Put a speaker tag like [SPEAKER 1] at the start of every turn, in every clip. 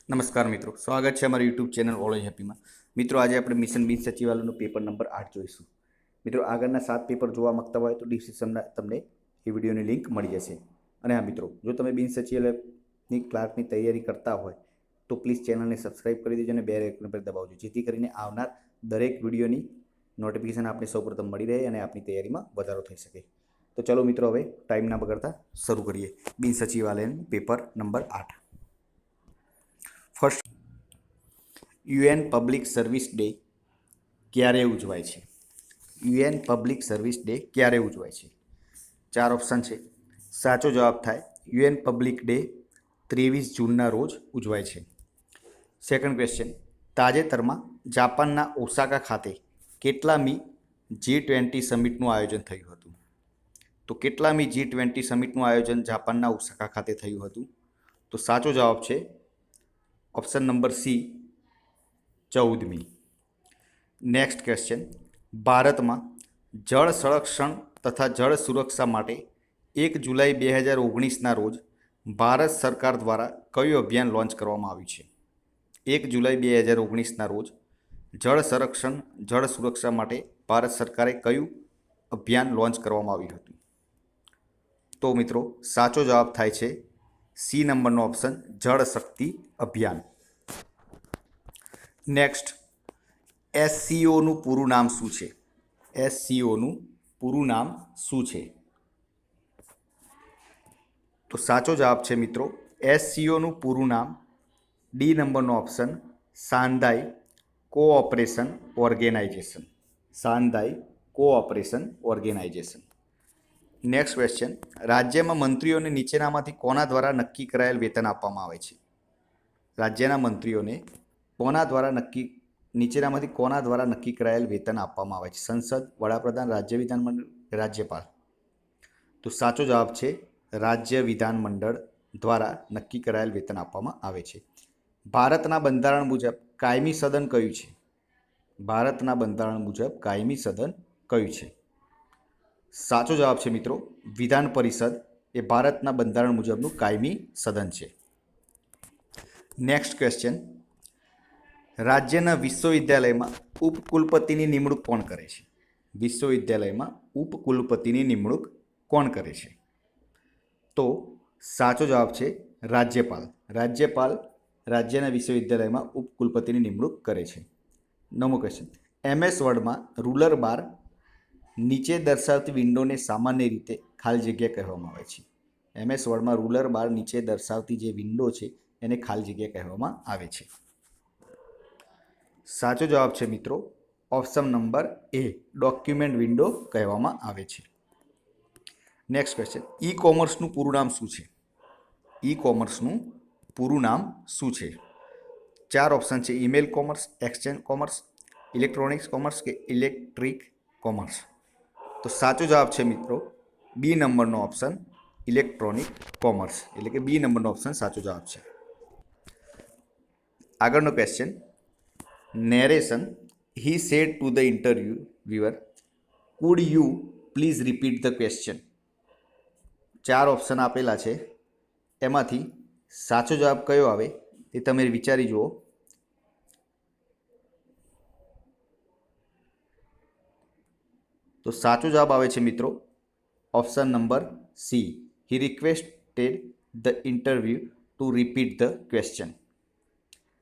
[SPEAKER 1] નમસ્કાર મિત્રો, સ્વાગત છે અમારી યુટ્યુબ ચેનલ ઓલ હેપીમાં. મિત્રો, આજે આપણે મિશન બિન સચિવાલયનું પેપર નંબર 8 જોઈશું. મિત્રો, આગળના 7 પેપર જોવા માંગતા હોય તો ડિસ્ક્રિપ્શનમાં તમને એ વિડીયોની લિંક મળી જશે. અને હા મિત્રો, જો તમે બિન સચિવાલયની ક્લાર્કની તૈયારી કરતા હોય તો પ્લીઝ ચેનલને સબસ્ક્રાઇબ કરી દેજો અને બેલ આઇકન પર દબાવજો, જેથી કરીને આવનાર દરેક વિડીયોની નોટિફિકેશન આપણે સૌપ્રથમ મળી રહે અને આપણી તૈયારીમાં વધારો થઈ શકે. તો ચલો મિત્રો, હવે ટાઈમ ના બગાડતા શરૂ કરીએ બિન સચિવાલયનું paper number 8. First, UN public service day ક્યારે ઉજવાય છે? યુએન પબ્લિક સર્વિસ ડે ક્યારે ઉજવાય છે? 4 ઓપ્શન છે. સાચો જવાબ થાય યુએન પબ્લિક ડે 23 જૂનના રોજ ઉજવાય છે. સેકન્ડ ક્વેશ્ચન, તાજેતરમાં જાપાનના ઓસાકા ખાતે કેટલામી G20 સમિટનું આયોજન થયું હતું? તો કેટલામી G20 સમિટનું આયોજન જાપાનના ઓસાકા ખાતે થયું હતું? તો સાચો જવાબ છે ઓપ્શન નંબર સી, 14મી. નેક્સ્ટ ક્વેશ્ચન, ભારતમાં જળ સંરક્ષણ તથા જળ સુરક્ષા માટે 1 જુલાઈ 2019ના રોજ ભારત સરકાર દ્વારા કયું અભિયાન લોન્ચ કરવામાં આવ્યું છે? 1 જુલાઈ 2019ના રોજ જળ સંરક્ષણ જળ સુરક્ષા માટે ભારત સરકારે કયું અભિયાન લોન્ચ કરવામાં આવ્યું હતું? તો મિત્રો, સાચો જવાબ થાય છે સી નંબરનો ઓપ્શન, જળ શક્તિ અભિયાન. નેક્સ્ટ, એસસીઓનું પૂરું નામ શું છે? એસસીઓનું પૂરું નામ શું છે? તો સાચો જવાબ છે મિત્રો, એસસીઓનું પૂરું નામ ડી નંબરનો option, Shanghai cooperation organisation. Shanghai cooperation organisation. Next question, રાજ્યમાં મંત્રીઓને નીચેનામાંથી કોના દ્વારા નક્કી કરાયેલ વેતન આપવામાં આવે છે? રાજ્યના મંત્રીઓને નીચેનામાંથી કોના દ્વારા નક્કી કરાયેલ વેતન આપવામાં આવે છે? સંસદ, વડાપ્રધાન, રાજ્ય વિધાનમંડળ, રાજ્યપાલ. તો સાચો જવાબ છે રાજ્ય વિધાનમંડળ દ્વારા નક્કી કરાયેલ વેતન આપવામાં આવે છે. ભારતના બંધારણ મુજબ કાયમી સદન કયું છે? ભારતના બંધારણ મુજબ કાયમી સદન કયું છે? સાચો જવાબ છે મિત્રો, વિધાન પરિષદ એ ભારતના બંધારણ મુજબનું કાયમી સદન છે. નેક્સ્ટ ક્વેશ્ચન, રાજ્યના વિશ્વવિદ્યાલયમાં ઉપકુલપતિની નિમણૂક કોણ કરે છે? વિશ્વવિદ્યાલયમાં ઉપકુલપતિની નિમણૂક કોણ કરે છે? તો સાચો જવાબ છે રાજ્યપાલ. રાજ્યપાલ રાજ્યના વિશ્વવિદ્યાલયમાં ઉપકુલપતિની નિમણૂક કરે છે. 9મો ક્વેશ્ચન, MS વર્ડમાં રૂલર બાર નીચે દર્શાવતી વિન્ડોને સામાન્ય રીતે ખાલી જગ્યા કહેવામાં આવે છે. MS વર્ડમાં રૂલર બાર નીચે દર્શાવતી જે વિન્ડો છે એને ખાલી જગ્યા કહેવામાં આવે છે. સાચો જવાબ છે મિત્રો ઓપ્શન નંબર એ, ડોક્યુમેન્ટ વિન્ડો કહેવામાં આવે છે. નેક્સ્ટ ક્વેશ્ચન, ઈ કોમર્સનું પૂરું નામ શું છે? ઈ કોમર્સનું પૂરું નામ શું છે? 4 ઓપ્શન છે. Email commerce, exchange commerce, electronics commerce કે ઇલેક્ટ્રિક કોમર્સ. તો સાચો જવાબ છે મિત્રો બી નંબરનો ઓપ્શન, ઇલેક્ટ્રોનિક કોમર્સ. એટલે કે બી નંબરનો ઓપ્શન સાચો જવાબ છે. આગળનો question, narration he said to the interviewer, food you please repeat the question. 4 option આપેલા છે, એમાંથી સાચો જવાબ કયો આવે એ તમે વિચારી જુઓ. તો સાચો જવાબ આવે છે મિત્રો option number C, he requested the interview to repeat the question.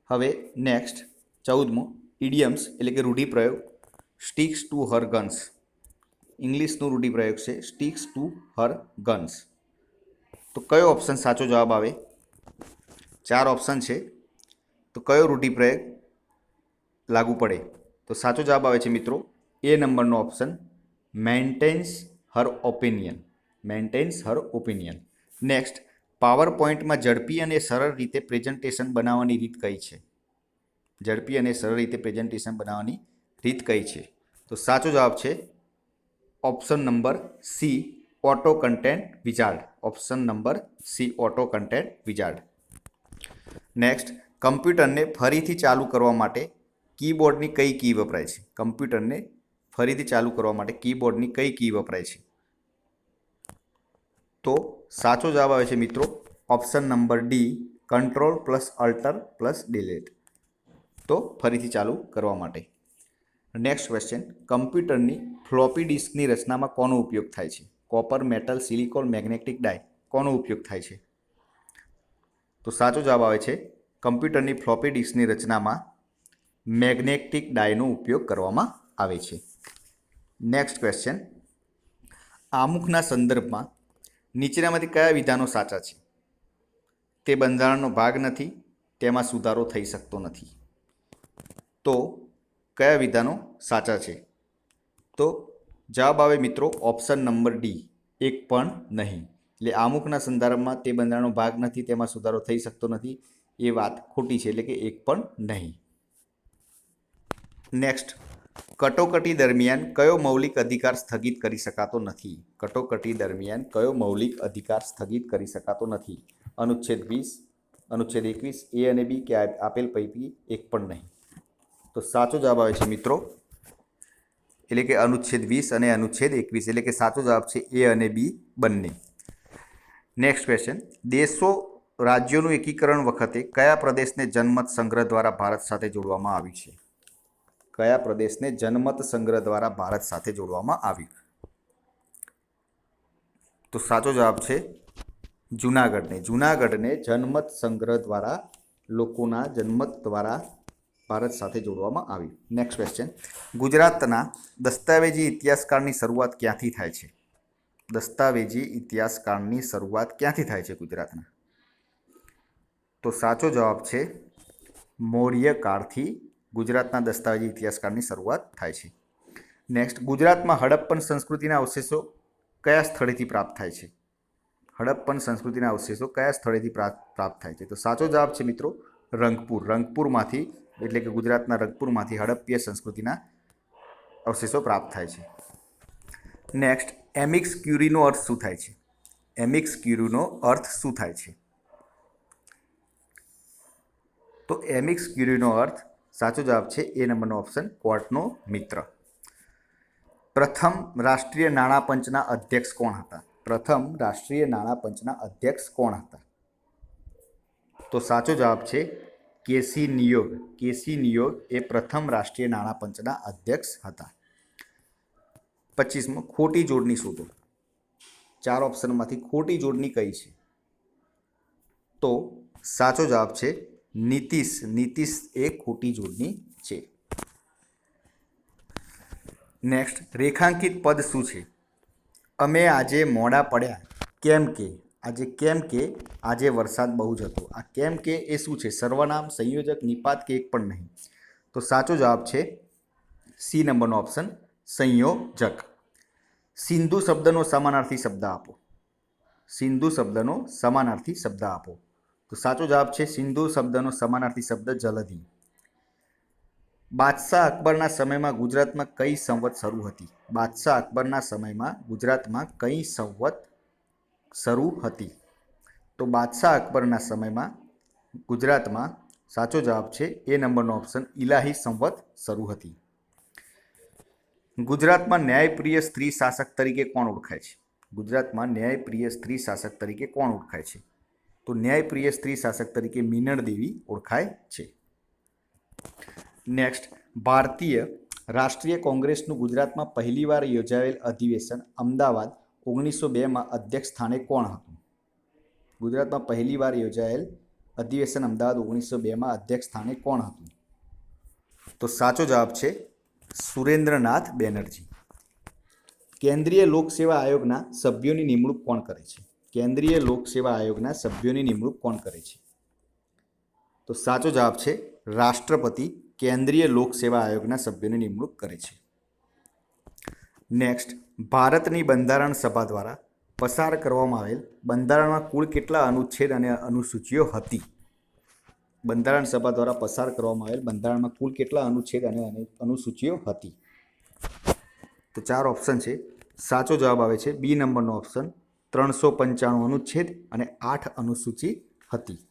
[SPEAKER 1] હવે નેક્સ્ટ 14મો, ઇડિયમ્સ એટલે કે રૂઢિપ્રયોગ, સ્ટીક્સ ટુ હર ગન્સ. ઇંગ્લિશનું રૂઢિપ્રયોગ છે સ્ટીક્સ ટુ હર ગન્સ. તો કયો ઓપ્શન સાચો જવાબ આવે? 4 ઓપ્શન છે, તો કયો રૂઢિપ્રયોગ લાગુ પડે? તો સાચો જવાબ આવે છે મિત્રો એ નંબરનો ઓપ્શન, મેન્ટેન્સ હર ઓપિનિયન. મેન્ટેન્સ હર ઓપિનિયન. નેક્સ્ટ, પાવર પોઈન્ટમાં ઝડપી અને સરળ રીતે પ્રેઝન્ટેશન બનાવવાની રીત કઈ છે? ઝડપી અને સરળ રીતે પ્રેઝન્ટેશન બનાવવાની રીત કઈ છે? તો સાચો જવાબ છે option number C, auto content wizard. Option number C, auto content wizard. Next, કમ્પ્યુટરને ફરીથી ચાલુ કરવા માટે કીબોર્ડની કઈ કી વપરાય છે? કમ્પ્યુટરને ફરીથી ચાલુ કરવા માટે કીબોર્ડની કઈ કી વપરાય છે? તો સાચો જવાબ આવે છે મિત્રો option number D, control plus alter plus delete. તો ફરીથી ચાલુ કરવા માટે. નેક્સ્ટ ક્વેશ્ચન, કમ્પ્યુટરની ફ્લોપી ડિસ્કની રચનામાં કોનો ઉપયોગ થાય છે? કોપર, મેટલ, સિલિકોન, મેગ્નેટિક ડાય. કોનો ઉપયોગ થાય છે? તો સાચો જવાબ આવે છે કમ્પ્યુટરની ફ્લોપી ડિસ્કની રચનામાં મેગ્નેટિક ડાયનો ઉપયોગ કરવામાં આવે છે. નેક્સ્ટ ક્વેશ્ચન, આમુખના સંદર્ભમાં નીચેનામાંથી કયા વિધાનો સાચા છે? તે બંધારણનો ભાગ નથી, તેમાં સુધારો થઈ શકતો નથી. તો કયા વિધાનો સાચા છે? તો જવાબ આવે મિત્રો ઓપ્શન નંબર ડી, એક પણ નહીં. એટલે આમુખના સંદર્ભમાં તે બંધારણનો ભાગ નથી, તેમાં સુધારો થઈ શકતો નથી, એ વાત ખોટી છે, એટલે કે એક પણ નહીં. નેક્સ્ટ, કટોકટી દરમિયાન કયો મૌલિક અધિકાર સ્થગિત કરી શકાતો નથી? કટોકટી દરમિયાન કયો મૌલિક અધિકાર સ્થગિત કરી શકાતો નથી? અનુચ્છેદ 20, અનુચ્છેદ 21, એ અને બી કે આપેલ પૈકી એક પણ નહીં. તો સાચો જવાબ આવે છે મિત્રો, એટલે કે અનુચ્છેદ 20 અને અનુચ્છેદ 21, એટલે કે સાચો જવાબ છે એ અને બી બંને. નેક્સ્ટ ક્વેશ્ચન, દેશો રાજ્યોનું એકીકરણ વખતે કયા પ્રદેશને જનમત સંગ્રહ દ્વારા ભારત સાથે જોડવામાં આવ્યું છે? કયા પ્રદેશને જનમત સંગ્રહ દ્વારા ભારત સાથે જોડવામાં આવ્યું? તો સાચો જવાબ છે જૂનાગઢને. જૂનાગઢને જનમત સંગ્રહ દ્વારા, લોકોના જનમત દ્વારા ભારત સાથે જોડવામાં આવ્યું. નેક્સ્ટ ક્વેશ્ચન, ગુજરાતના દસ્તાવેજી ઇતિહાસકાળની શરૂઆત ક્યાંથી થાય છે? દસ્તાવેજી ઇતિહાસકાળની શરૂઆત ક્યાંથી થાય છે ગુજરાતના? તો સાચો જવાબ છે મૌર્ય કાળથી ગુજરાતના દસ્તાવેજી ઇતિહાસકાળની શરૂઆત થાય છે. નેક્સ્ટ, ગુજરાતમાં હડપ્પન સંસ્કૃતિના અવશેષો કયા સ્થળેથી પ્રાપ્ત થાય છે? હડપ્પન સંસ્કૃતિના અવશેષો કયા સ્થળેથી પ્રાપ્ત થાય છે? તો સાચો જવાબ છે મિત્રો રંગપુર. રંગપુરમાંથી, એટલે કે ગુજરાતના રંગપુરમાંથી હડપ્પીય સંસ્કૃતિના અવશેષો પ્રાપ્ત થાય છે. નેક્સ્ટ, એમિક્સ ક્યુરીનો અર્થ શું થાય છે? એમિક્સ ક્યુરીનો અર્થ શું થાય છે? તો એમિક્સ ક્યુરીનો અર્થ, સાચો જવાબ છે એ નંબરનો ઓપ્શન, કોર્ટનો મિત્ર. પ્રથમ રાષ્ટ્રીય નાણાં પંચના અધ્યક્ષ કોણ હતા? પ્રથમ રાષ્ટ્રીય નાણાં પંચના અધ્યક્ષ કોણ હતા? તો સાચો જવાબ છે કેસી નિયોગ. કેસી નિયોગ એ પ્રથમ રાષ્ટ્રીય નાણાં પંચના અધ્યક્ષ હતા. 25મો, ખોટી જોડણી શોધો. 4 ઓપ્શનમાંથી ખોટી જોડણી કઈ છે? તો સાચો જવાબ છે નીતિશ. નીતિશ એ ખોટી જોડણી છે. નેક્સ્ટ, રેખાંકિત પદ શું છે? અમે આજે મોડા પડ્યા કેમ કે. આજે વરસાદ બહુ જ હતો. આ કેમ કે એ શું છે? સર્વનામ, સંયોજક, નિપાત કે એક પણ નહીં? તો સાચો જવાબ છે સી નંબરનો ઓપ્શન, સંયોજક. સિંધુ શબ્દનો સમાનાર્થી શબ્દ આપો. સિંધુ શબ્દનો સમાનાર્થી શબ્દ આપો. તો સાચો જવાબ છે સિંધુ શબ્દનો સમાનાર્થી શબ્દ જલધિ. બાદશાહ અકબરના સમયમાં ગુજરાતમાં કઈ સંવત શરૂ હતી? બાદશાહ અકબરના સમયમાં ગુજરાતમાં કઈ સંવત શરૂ હતી? તો બાદશાહ અકબરના સમયમાં ગુજરાતમાં સાચો જવાબ છે એ નંબરનો ઓપ્શન, ઇલાહી સંવત શરૂ હતી. ગુજરાતમાં ન્યાયપ્રિય સ્ત્રી શાસક તરીકે કોણ ઓળખાય છે? ગુજરાતમાં ન્યાયપ્રિય સ્ત્રી શાસક તરીકે કોણ ઓળખાય છે? તો ન્યાયપ્રિય સ્ત્રી શાસક તરીકે મીનળ દેવી ઓળખાય છે. નેક્સ્ટ, ભારતીય રાષ્ટ્રીય કોંગ્રેસનું ગુજરાતમાં પહેલીવાર યોજાયેલ અધિવેશન અમદાવાદ 1902માં અધ્યક્ષ સ્થાને કોણ હતું? ગુજરાતમાં પહેલીવાર યોજાયેલ અધિવેશન અમદાવાદ 1902માં અધ્યક્ષ સ્થાને કોણ હતું? તો સાચો જવાબ છે સુરેન્દ્રનાથ બેનર્જી. કેન્દ્રીય લોકસેવા આયોગના સભ્યોની નિમણૂક કોણ કરે છે? કેન્દ્રીય લોકસેવા આયોગના સભ્યોની નિમણૂક કોણ કરે છે? તો સાચો જવાબ છે રાષ્ટ્રપતિ કેન્દ્રીય લોકસેવા આયોગના સભ્યોની નિમણૂક કરે છે. નેક્સ્ટ, ભારતની બંધારણ સભા દ્વારા પસાર કરવામાં આવેલ બંધારણમાં કુલ કેટલા અનુચ્છેદ અને અનુસૂચિઓ હતી? બંધારણ સભા દ્વારા પસાર કરવામાં આવેલ બંધારણમાં કુલ કેટલા અનુચ્છેદ અને અનુસૂચિઓ હતી? તો 4 ઓપ્શન છે. સાચો જવાબ આવે છે બી નંબરનો ઓપ્શન, 395 અનુચ્છેદ અને 8 અનુસૂચિ હતી.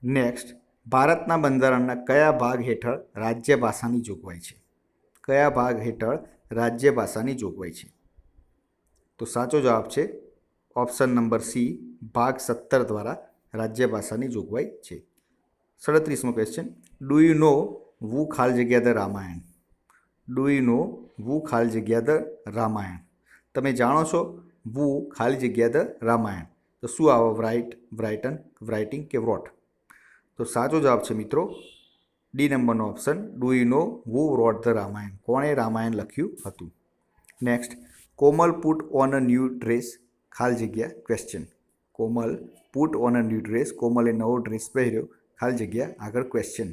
[SPEAKER 1] નેક્સ્ટ, ભારતના બંધારણના કયા ભાગ હેઠળ રાજ્ય ભાષાની જોગવાઈ છે? કયા ભાગ હેઠળ રાજ્ય ભાષાની જોગવાઈ છે? તો સાચો જવાબ છે ઓપ્શન નંબર સી, ભાગ 17 દ્વારા રાજ્યભાષાની જોગવાઈ છે. 37મો question, do you know who ખાલી જગ્યા the Ramayana? Do you know who ખાલી જગ્યા ધ રામાયણ? તમે જાણો છો વુ ખાલી જગ્યા ધ રામાયણ? તો શું આવે? રાઇટન, રાઇટિંગ કે વ્રોટ? તો સાચો જવાબ છે મિત્રો ડી નંબરનો option, do you know who wrote the Ramayana? કોણે રામાયણ લખ્યું હતું? Next, Komal put on a new dress ખાલી જગ્યા question. Komal put on a new dress, કોમલે નવો ડ્રેસ પહેર્યો ખાલી જગ્યા આગળ ક્વેશ્ચન.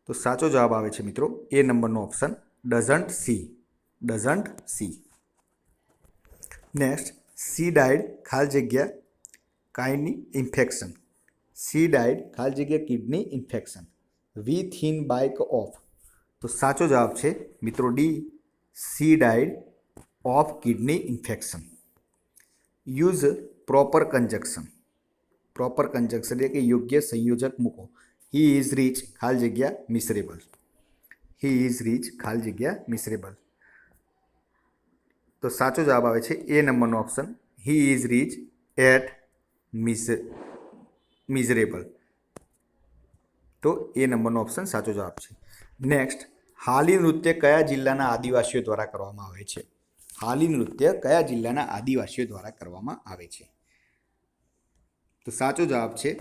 [SPEAKER 1] તો સાચો જવાબ આવે છે મિત્રો એ નંબરનો option, doesn't see. Doesn't see. Next, she died ખાલી જગ્યા કાઇડની ઇન્ફેક્શન. સી ડાઇડ ખાલી જગ્યા kidney infection with in by of. તો સાચો જવાબ છે મિત્રો d, she died of kidney infection. Use proper conjunction. Proper conjunction એટલે કે યોગ્ય સંયોજક મૂકો. હી ઇઝ રીચ ખાલી જગ્યા મિસરેબલ. હી ઇઝ રીચ ખાલી જગ્યા મિસરેબલ. તો સાચો જવાબ આવે છે એ નંબરનો option, he is rich at miserable. તો એ નંબરનો ઓપ્શન સાચો જવાબ છે. નેક્સ્ટ, હાલી નૃત્ય કયા જિલ્લાના આદિવાસીઓ દ્વારા કરવામાં આવે છે? હાલી નૃત્ય કયા જિલ્લાના આદિવાસીઓ દ્વારા કરવામાં આવે છે? તો સાચો જવાબ છે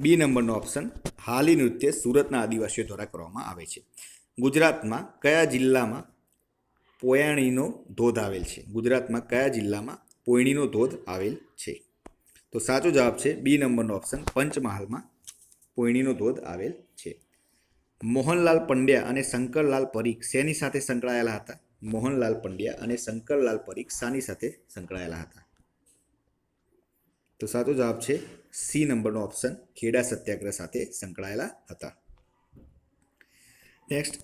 [SPEAKER 1] બી નંબરનો ઓપ્શન, હાલી નૃત્ય સુરતના આદિવાસીઓ દ્વારા કરવામાં આવે છે. ગુજરાતમાં કયા જિલ્લામાં પોયાણીનો ધોધ આવેલ છે? ગુજરાતમાં કયા જિલ્લામાં પોયણીનો ધોધ આવેલ છે? તો સાચો જવાબ છે બી નંબરનો ઓપ્શન, પંચમહાલમાં પોયણીનો ધોધ આવેલ છે. મોહનલાલ પંડ્યા અને શંકરલાલ પરીખ શેની સાથે સંકળાયેલા હતા? મોહનલાલ પંડ્યા અને શંકરલાલ પરીખ શાની સાથે સંકળાયેલા હતા? તો સાચો જવાબ છે સી નંબરનો ઓપ્શન, ખેડા સત્યાગ્રહ સાથે સંકળાયેલા હતા. નેક્સ્ટ,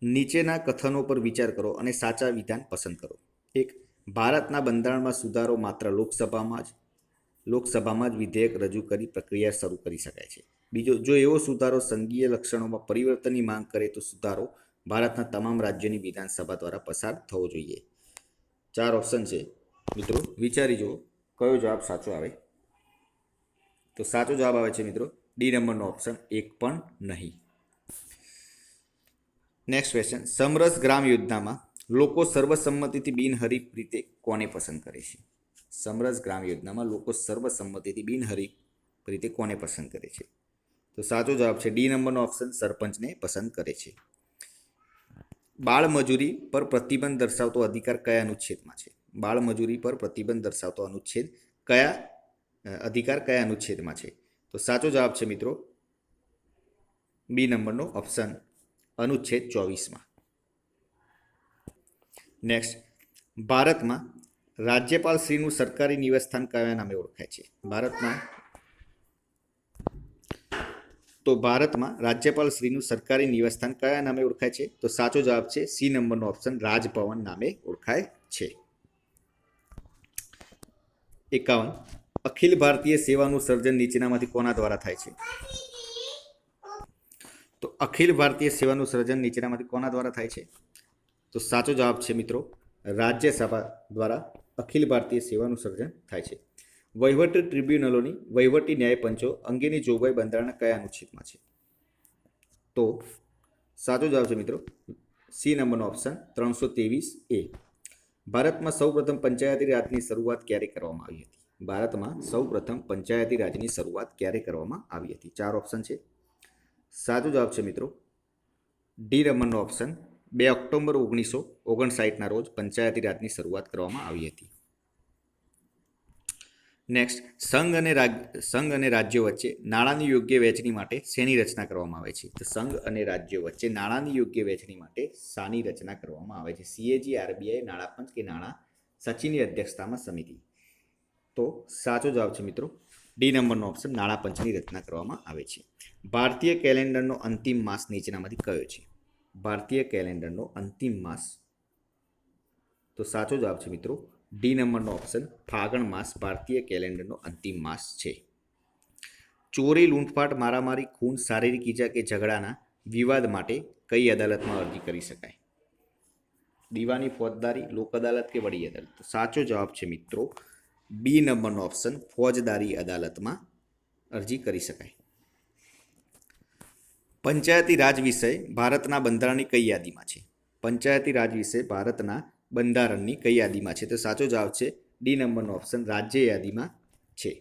[SPEAKER 1] નીચેના કથનો પર વિચાર કરો અને સાચા વિધાન પસંદ કરો. 1. ભારતના બંધારણમાં સુધારો માત્ર લોકસભામાં જ વિધેયક રજૂ કરી પ્રક્રિયા શરૂ કરી શકાય છે. બીજો, જો એવો સુધારો સંઘીય લક્ષણોમાં પરિવર્તનની માંગ કરે તો સુધારો ભારતના તમામ રાજ્યોની વિધાનસભા દ્વારા પસાર થવો જોઈએ. 4 ઓપ્શન છે મિત્રો, વિચારી જુઓ કયો જવાબ સાચો આવે. તો સાચો જવાબ આવે છે મિત્રો ડી નંબરનો ઓપ્શન, એક પણ નહીં. નેક્સ્ટ ક્વેશ્ચન, સમરસ ગ્રામ યોજનામાં લોકો સર્વસંમતિથી બિનહરીફ રીતે કોને પસંદ કરે છે? સમરસ ગ્રામ યોજનામાં લોકો સર્વસંમતિથી બિનહરીફ રીતે કોને પસંદ કરે છે? તો સાચો જવાબ છે ડી નંબરનો ઓપ્શન, સરપંચને પસંદ કરે છે. બાળમજૂરી પર પ્રતિબંધ દર્શાવતો અધિકાર કયા અનુચ્છેદમાં છે? બાળમજૂરી પર પ્રતિબંધ દર્શાવતો અધિકાર કયા અનુચ્છેદમાં છે? તો સાચો જવાબ છે મિત્રો બી નંબરનો ઓપ્શન, અનુચ્છેદ 24માં. નેક્સ્ટ, ભારતમાં રાજ્યપાલ શ્રીનું સરકારી નિવાસસ્થાન કયા નામે ઓળખાય છે? ભારતમાં રાજ્યપાલ શ્રીનું સરકારી નિવાસસ્થાન કયા નામે ઓળખાય છે? તો સાચો જવાબ છે સી નંબરનો ઓપ્શન, રાજભવન નામે ઓળખાય છે. 51. અખિલ ભારતીય સેવાનું સર્જન નીચેનામાંથી કોના દ્વારા થાય છે? તો અખિલ ભારતીય સેવાનું સર્જન નીચેનામાંથી કોના દ્વારા થાય છે? તો સાચો જવાબ છે મિત્રો, રાજ્યસભા દ્વારા અખિલ ભારતીય સેવાનું સર્જન થાય છે. વહીવટી ટ્રિબ્યુનલોની વહીવટી ન્યાયપંચો અંગેની જોગવાઈ બંધારણના કયા અનુચ્છેદમાં છે? તો સાચો જવાબ છે મિત્રો સી નંબરનો ઓપ્શન, 323A. ભારતમાં સૌપ્રથમ પંચાયતી રાજની શરૂઆત ક્યારે કરવામાં આવી હતી? ભારતમાં સૌપ્રથમ પંચાયતી રાજની શરૂઆત ક્યારે કરવામાં આવી હતી? 4 ઓપ્શન છે. સાચો જવાબ છે મિત્રો ડી નંબરનો ઓપ્શન, 2 ઓક્ટોબર 1959ના રોજ પંચાયતી રાજની શરૂઆત કરવામાં આવી હતી. નેક્સ્ટ, સંઘ અને રાજ્યો વચ્ચે નાણાંની યોગ્ય વહેંચણી માટે શેની રચના કરવામાં આવે છે? તો સંઘ અને રાજ્યો વચ્ચે નાણાંની યોગ્ય વહેંચણી માટે શાની રચના કરવામાં આવે છે? સીએજી, આરબીઆઈ, નાણાપંચ કે નાણાં સચિવની અધ્યક્ષતામાં સમિતિ? તો સાચો જવાબ છે મિત્રો ડી નંબરનો ઓપ્શન, નાણાપંચની રચના કરવામાં આવે છે. ભારતીય કેલેન્ડરનો અંતિમ માસ નીચેનામાંથી કયો છે? ભારતીય કેલેન્ડરનો અંતિમ માસ, તો સાચો જવાબ છે મિત્રો ડી નંબરનો ઓપ્શન, ફાગણ માસ ભારતીય કેલેન્ડરનો અંતિમ માસ છે. ચોરી, લૂંટફાટ, મારામારી, ખૂન, શારીરિક ઈજા કે ઝઘડાના વિવાદ માટે કઈ અદાલતમાં અરજી કરી શકાય? દીવાની, ફોજદારી, લોક અદાલત કે વડી અદાલત? તો સાચો જવાબ છે મિત્રો બી નંબરનો ઓપ્શન, ફોજદારી અદાલતમાં અરજી કરી શકાય. પંચાયતી રાજ વિષય ભારતના બંધારણની કઈ યાદીમાં છે? પંચાયતી રાજ વિષય ભારતના બંધારણની કઈ યાદીમાં છે? તો સાચો જવાબ છે ડી નંબરનો ઓપ્શન, રાજ્ય યાદીમાં છે.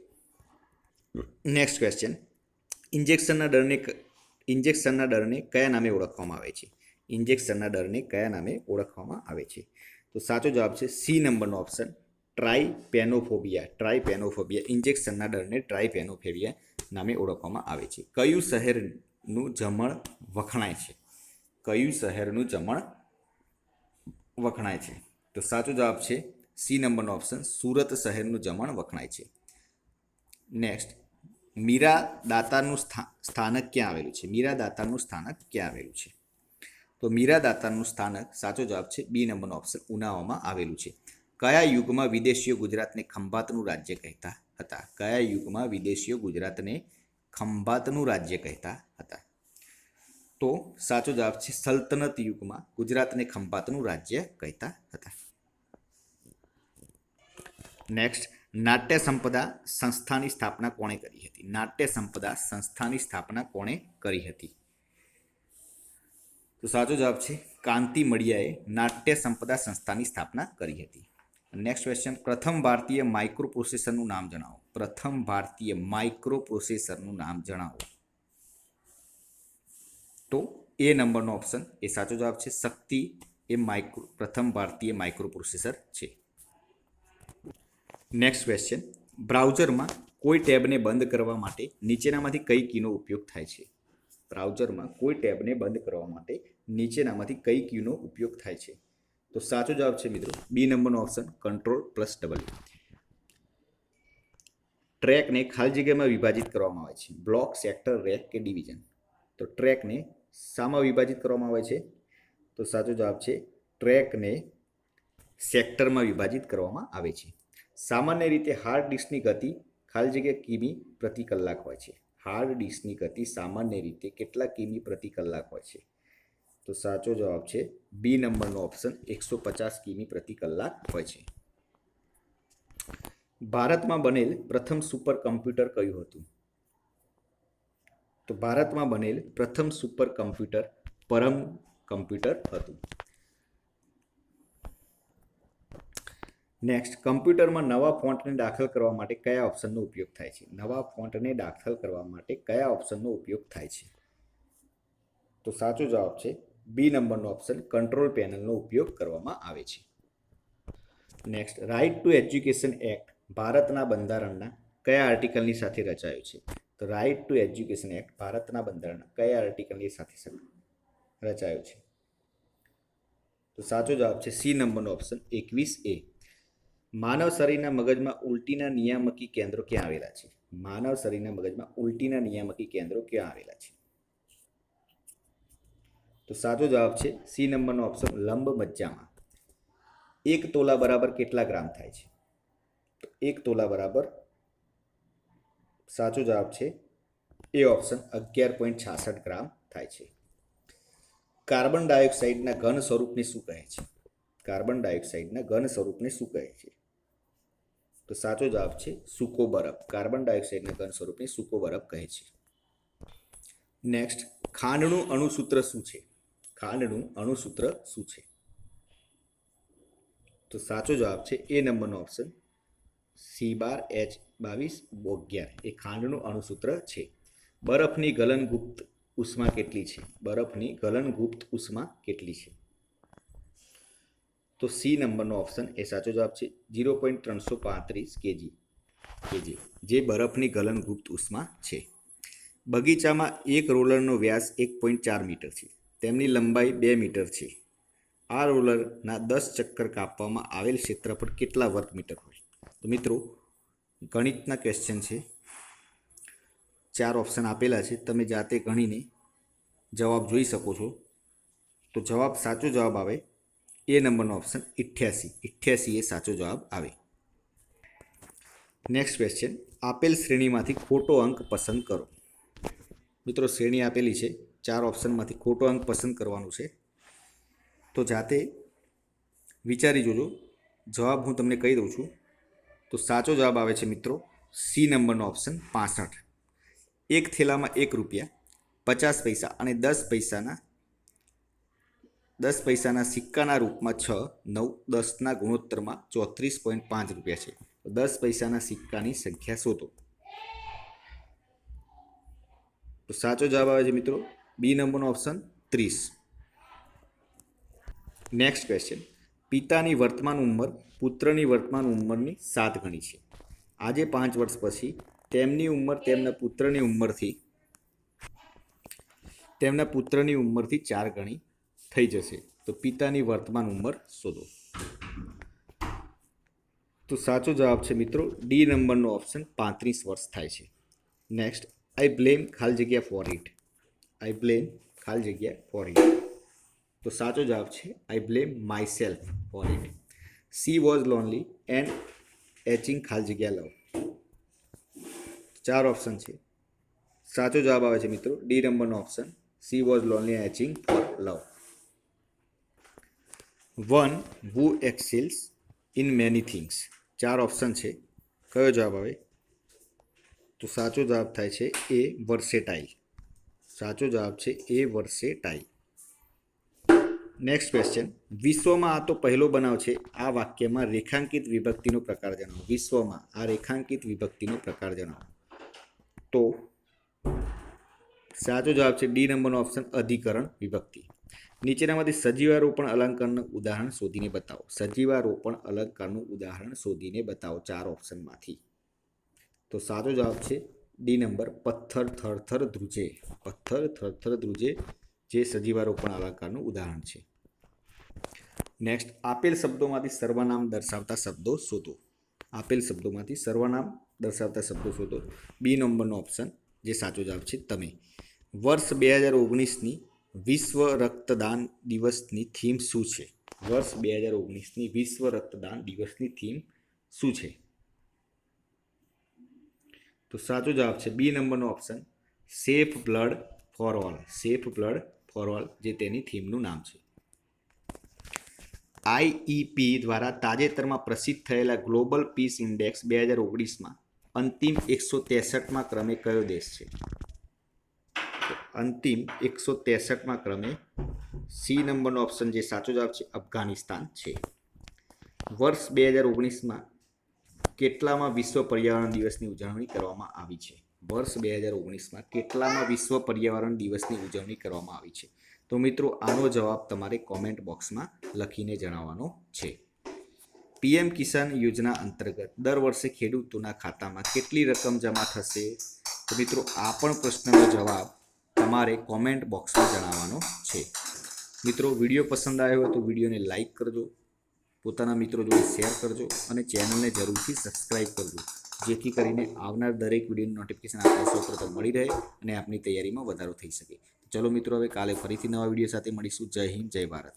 [SPEAKER 1] નેક્સ્ટ ક્વેશ્ચન, ઇન્જેક્શનના દરને કયા નામે ઓળખવામાં આવે છે? ઇન્જેક્શનના દરને કયા નામે ઓળખવામાં આવે છે? તો સાચો જવાબ છે સી નંબરનો ઓપ્શન, ટ્રાઇપેનોફોબિયા. ઇન્જેક્શનના દરને ટ્રાઇપેનોફોબિયા નામે ઓળખવામાં આવે છે. કયું શહેરનું જમણ વખણાય છે? કયું શહેરનું જમણ વખણાય છે? તો સાચો જવાબ છે સી નંબરનો ઓપ્શન, સુરત શહેરનું જમણ વખણાય છે. નેક્સ્ટ, મીરા દાતારનું સ્થાનક ક્યાં આવેલું છે? મીરા દાતારનું સ્થાનક ક્યાં આવેલું છે? તો મીરા દાતારનું સ્થાનક સાચો જવાબ છે બી નંબરનો ઓપ્શન, ઉનાઓમાં આવેલું છે. કયા યુગમાં વિદેશીઓ ગુજરાતને ખંભાતનું રાજ્ય કહેતા હતા? કયા યુગમાં વિદેશીઓ ગુજરાતને ખંભાતનું રાજ્ય કહેતા હતા? તો સાચો જવાબ છે સલ્તનત યુગમાં ગુજરાતને ખંભાતનું રાજ્ય કહેતા હતા. નેક્સ્ટ, નાટ્ય સંપદા સંસ્થાની સ્થાપના કોણે કરી હતી? નાટ્ય સંપદા સંસ્થાની સ્થાપના કોણે કરી હતી? તો સાચો જવાબ છે કાંતિ મળિયાએ નાટ્ય સંપદા સંસ્થાની સ્થાપના કરી હતી. નેક્સ્ટ ક્વેશ્ચન, પ્રથમ ભારતીય માઇક્રો પ્રોસેસરનું નામ જણાવો. પ્રથમ ભારતીય માઇક્રો પ્રોસેસરનું નામ જણાવો. તો એ નંબરનો ઓપ્શન એ સાચો જવાબ છે, શક્તિ એ પ્રથમ ભારતીય માઇક્રો પ્રોસેસર છે. નેક્સ્ટ ક્વેશ્ચન, બ્રાઉઝરમાં કોઈ ટેબને બંધ કરવા માટે નીચેનામાંથી કઈ કીનો ઉપયોગ થાય છે? બ્રાઉઝરમાં કોઈ ટેબને બંધ કરવા માટે નીચેનામાંથી કઈ કીનો ઉપયોગ થાય છે? તો સાચો જવાબ છે મિત્રો બી નંબરનો ઓપ્શન, Ctrl+W. ટ્રેકને ખાલી જગ્યામાં વિભાજિત કરવામાં આવે છે, બ્લોક, સેક્ટર, રેક કે ડિવિઝન? તો ટ્રેકને શામાં વિભાજિત કરવામાં આવે છે? તો સાચો જવાબ છે ટ્રેકને સેક્ટરમાં વિભાજિત કરવામાં આવે છે. સામાન્ય રીતે હાર્ડ ડિસ્કની ગતિ ખાલી જગ્યા કિમી પ્રતિ કલાક હોય છે. હાર્ડ ડિસ્કની ગતિ સામાન્ય રીતે કેટલા કિમી પ્રતિ કલાક હોય છે? તો સાચો જવાબ છે બી નંબરનો ઓપ્શન, 150 કિમી પ્રતિ કલાક હોય છે. ભારતમાં બનેલ પ્રથમ સુપર કમ્પ્યુટર કયું હતું? તો ભારતમાં બનેલ પ્રથમ સુપર કમ્પ્યુટર પરમ કમ્પ્યુટર હતું. નેક્સ્ટ, કમ્પ્યુટરમાં નવા ફોન્ટને દાખલ કરવા માટે કયા ઓપ્શનનો ઉપયોગ થાય છે? નવા ફોન્ટને દાખલ કરવા માટે કયા ઓપ્શનનો ઉપયોગ થાય છે? તો સાચો જવાબ છે બી નંબરનો ઓપ્શન, કંટ્રોલ પેનલનો ઉપયોગ કરવામાં આવે છે. Next, right to education act ભારતના બંધારણના કયા આર્ટિકલની સાથે રચાયું છે? તો રાઇટ ટુ એજ્યુકેશન એક્ટ ભારતના બંધારણના કયા આર્ટિકલની સાથે રચાયું છે? તો સાચો જવાબ છે સી નંબરનો ઓપ્શન, 21A. માનવ શરીરના મગજમાં ઉલટીના નિયામકી કેન્દ્રો ક્યાં આવેલા છે? માનવ શરીરના મગજમાં ઉલટીના નિયામકી કેન્દ્રો ક્યાં આવેલા છે? તો સાચો જવાબ છે સી નંબરનો ઓપ્શન, લંબ મજ્જામાં. 1 તોલા બરાબર કેટલા ગ્રામ થાય છે? તો 1 તોલા બરાબર સાચો જવાબ છે એ ઓપ્શન, 11.66 ગ્રામ થાય છે. કાર્બન ડાયોક્સાઇડના ઘન સ્વરૂપને શું કહે છે? કાર્બન ડાયોક્સાઇડના ઘન સ્વરૂપને શું કહે છે? તો સાચો જવાબ છે સૂકો બરફ. કાર્બન ડાયોક્સાઇડના ઘન સ્વરૂપને સૂકો બરફ કહે છે. નેક્સ્ટ, ખાંડનું અણુસૂત્ર શું છે? ખાંડનું અણુસૂત્ર શું છે? તો સાચો જવાબ છે એ નંબરનો ઓપ્શન, C12H22O11 એ ખાંડનું અણુસૂત્ર છે. બરફની ગલનગુપ્ત ઉષ્મા કેટલી છે? બરફની ગલનગુપ્ત ઉષ્મા કેટલી છે? તો સી નંબરનો ઓપ્શન એ સાચો જવાબ છે 0.335 kg જે બરફની ગલનગુપ્ત ઉષ્મા છે. બગીચામાં એક રોલરનો વ્યાસ 1.4 મીટર છે, તેમની લંબાઈ 2 મીટર છે. આ રોલરના 10 ચક્કર કાપવામાં આવેલ ક્ષેત્રફળ કેટલા વર્ગ મીટર હોય? તો મિત્રો ગણિતના ક્વેશ્ચન છે, 4 ઓપ્શન આપેલા છે, તમે જાતે ગણીને જવાબ જોઈ શકો છો. તો જવાબ સાચો જવાબ આવે એ નંબરનો ઓપ્શન 88 એ સાચો જવાબ આવે. નેક્સ્ટ ક્વેશ્ચન, આપેલ શ્રેણીમાંથી ખોટો અંક પસંદ કરો. મિત્રો શ્રેણી આપેલી છે, 4 ઓપ્શનમાંથી ખોટો અંક પસંદ કરવાનું છે. તો જાતે વિચારી જોજો. જવાબ હું તમને કહી દઉં છું. તો સાચો જવાબ આવે છે મિત્રો સી નંબરનો ઓપ્શન 65. એક થેલામાં ₹1, 50 પૈસા અને 10 પૈસાના સિક્કાના રૂપમાં 6, 9, 10ના ગુણોત્તરમાં 34.5 રૂપિયા છે. તો 10 પૈસાના સિક્કાની સંખ્યા શોધો. તો સાચો જવાબ આવે છે મિત્રો બી નંબરનો ઓપ્શન 30. Next question. પિતાની વર્તમાન ઉંમર પુત્રની વર્તમાન ઉંમરની 7 ગણી છે. આજે 5 વર્ષ પછી તેમની ઉંમર તેમના પુત્રની ઉંમરથી 4 ગણી થઈ જશે. તો પિતાની વર્તમાન ઉંમર શોધો. તો સાચો જવાબ છે મિત્રો ડી નંબરનો ઓપ્શન 35 વર્ષ થાય છે. નેક્સ્ટ. આઈ બ્લેમ ખાલી જગ્યા ફોર ઇટ. તો સાચો જવાબ છે I blame myself for it. She was lonely and aching ખાલી જગ્યા લવ. 4 ઓપ્શન છે. સાચો જવાબ આવે છે મિત્રો ડી નંબરનો option C was lonely and aching for love. One who excels in many things. 4 option છે. કયો જવાબ આવે? તો સાચો જવાબ થાય છે એ વર્સેટાઇલ. સાચો જવાબ છે એ વર્સેટાઇલ. Next question. વિશ્વમાં આ તો પહેલો બનાવ છે. આ વાક્યમાં રેખાંકિત વિભક્તિનો પ્રકાર જણાવો. વિશ્વમાં આ રેખાંકિત વિભક્તિનો પ્રકાર જણાવો. તો સાચો જવાબ છે ડી નંબરનો ઓપ્શન અધિકરણ વિભક્તિ. નીચેનામાંથી સજીવારોપણ અલંકારનું ઉદાહરણ શોધીને બતાવો. સજીવારોપણ અલંકારનું ઉદાહરણ શોધીને બતાવો 4 ઓપ્શનમાંથી. તો સાચો જવાબ છે ડી નંબર પથ્થર થરથર ધ્રુજે. પથ્થર થરથર ધ્રુજે જે સજીવારોપણ અલંકારનું ઉદાહરણ છે. નેક્સ્ટ. આપેલ શબ્દોમાંથી સર્વનામ દર્શાવતા શબ્દો શોધો. આપેલ શબ્દોમાંથી સર્વનામ દર્શાવતા શબ્દો શોધો. બી નંબરનો ઓપ્શન જે સાચો જવાબ છે તમે. વર્ષ 2019ની વિશ્વ રક્તદાન દિવસની થીમ શું છે? વર્ષ 2019ની વિશ્વ રક્તદાન દિવસની થીમ શું છે? તો સાચો જવાબ છે બી નંબરનો option safe blood for all. Safe blood for all જે તેની થીમનું નામ છે. આઈઈપી દ્વારા તાજેતરમાં પ્રસિદ્ધ થયેલા ગ્લોબલ પીસ ઇન્ડેક્સ 2019માં અંતિમ 163માં ક્રમે કયો દેશ છે? અંતિમ 163માં ક્રમે સી નંબરનો ઓપ્શન જે સાચો જવાબ છે અફઘાનિસ્તાન છે. વર્ષ 2019માં કેટલામાં વિશ્વ પર્યાવરણ દિવસની ઉજવણી કરવામાં આવી છે? વર્ષ 2019માં કેટલામાં વિશ્વ પર્યાવરણ દિવસની ઉજવણી કરવામાં આવી છે? તો મિત્રો આનો જવાબ તમારે કોમેન્ટ બોક્સમાં લખીને જણાવવાનો છે. પીએમ કિસાન યોજના અંતર્ગત દર વર્ષે ખેડૂતોના ખાતામાં કેટલી રકમ જમા થશે? તો મિત્રો આ પણ પ્રશ્નનો જવાબ તમારે કોમેન્ટ બોક્સમાં જણાવવાનો છે. મિત્રો વિડીયો પસંદ આવ્યો હોય તો વિડીયોને લાઈક કરજો, પોતાના મિત્રો જોડે શેર કરજો અને ચેનલને જરૂરથી સબસ્ક્રાઈબ કરજો, જેથી કરીને આવનાર દરેક વિડીયોની નોટિફિકેશન આપને સૌપ્રથમ મળી રહે અને આપની તૈયારીમાં વધારો થઈ શકે. ચલો મિત્રો હવે કાલે ફરીથી નવા વિડીયો સાથે મળીશું. જય હિન્દ, જય ભારત.